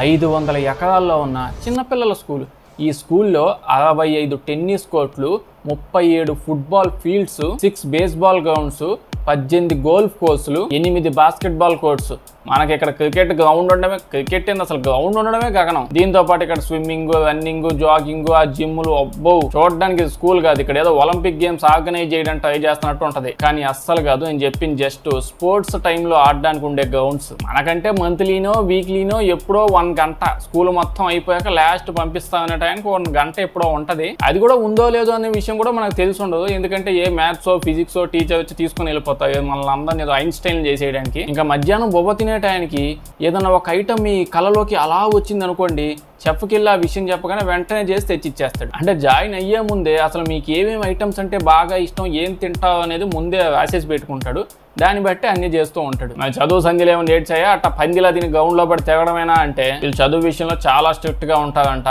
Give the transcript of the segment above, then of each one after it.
500 ఎకరాల్లో ఉన్న చిన్నపిల్లల స్కూల్. ఈ స్కూల్లో 65 టెన్నిస్ కోర్ట్లు, 37 football fields, 6 baseball grounds, 18 golf కోర్సులు, 8 బాస్కెట్బాల్ కోర్ట్స్. మనకి ఇక్కడ క్రికెట్ గ్రౌండ్ ఉండడమే, క్రికెట్ అసలు గ్రౌండ్ ఉండడమే గగనం. దీంతో పాటు ఇక్కడ స్విమ్మింగ్, రన్నింగ్, జాగింగ్, ఆ జిమ్లు. అబ్బో, చూడడానికి స్కూల్ కాదు, ఇక్కడ ఏదో ఒలింపిక్ గేమ్స్ ఆర్గనైజ్ చేయడానికి ట్రై చేస్తున్నట్టు ఉంటది. కానీ అస్సలు కాదు. నేను చెప్పింది జస్ట్ స్పోర్ట్స్ టైంలో ఆడడానికి ఉండే గ్రౌండ్స్. మనకంటే మంత్లీనో వీక్లీనో ఎప్పుడో 1 గంట స్కూల్ మొత్తం అయిపోయాక లాస్ట్ పంపిస్తామనే టైంకి 1 గంట ఎప్పుడో ఉంటది. అది కూడా ఉందో లేదో అనే విషయం కూడా మనకు తెలిసి ఉండదు. ఎందుకంటే ఏ మ్యాథ్సో ఫిజిక్సో టీచర్ వచ్చి తీసుకుని వెళ్ళిపోతాయి మనల్ని అందరినీ ఏదో ఐన్స్టైన్ చేసేయడానికి. ఇంకా మధ్యాహ్నం బొబ్బ తినే టైంకి ఏదన్నా ఒక ఐటమ్ మీ కళలోకి అలా వచ్చింది అనుకోండి, చెఫ్కి వెళ్ళి ఆ విషయం చెప్పగానే వెంటనే చేసి తెచ్చిచ్చేస్తాడు. అంటే జాయిన్ అయ్యే ముందే అసలు మీకు ఏమేమి ఐటమ్స్ అంటే బాగా ఇష్టం, ఏం తింటావు అనేది ముందే రాసేసి పెట్టుకుంటాడు. దాన్ని బట్టి అన్ని చేస్తూ ఉంటాడు. మరి చదువు సంధ్యలు ఏమైనా ఏడ్చాయా అట్లా పందిలా దీన్ని గ్రౌండ్లో పడి తెగడమేనా అంటే, వీళ్ళు చదువు విషయంలో చాలా స్ట్రిక్ట్గా ఉంటారంట.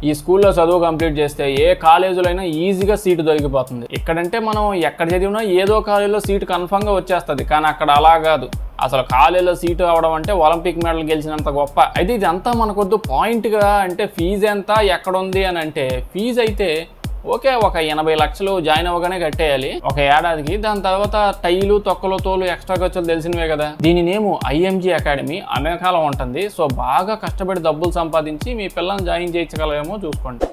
ఈ స్కూల్లో చదువు కంప్లీట్ చేస్తే ఏ కాలేజీలో అయినా ఈజీగా సీటు దొరికిపోతుంది. ఇక్కడంటే మనం ఎక్కడ చదివినా ఏదో కాలేజీలో సీటు కన్ఫర్మ్గా వచ్చేస్తుంది. కానీ అక్కడ అలా కాదు. అసలు కాలేజీలో సీటు అవడం అంటే ఒలింపిక్ మెడల్ గెలిచినంత గొప్ప. అయితే ఇదంతా మనకొద్దు. పాయింట్గా అంటే ఫీజు ఎంత, ఎక్కడుంది అని అంటే, ఫీజు అయితే ఓకే, ఒక 80 లక్షలు జాయిన్ అవ్వగానే కట్టేయాలి ఒక ఏడాదికి. దాని తర్వాత టైలు, తొక్కలు, తోలు, ఎక్స్ట్రా ఖర్చులు తెలిసినవే కదా. దీని నేము IMG అకాడమీ, అమెరికాలో ఉంటుంది. సో బాగా కష్టపడి డబ్బులు సంపాదించి మీ పిల్లల్ని జాయిన్ చేయించగలమేమో చూసుకోండి.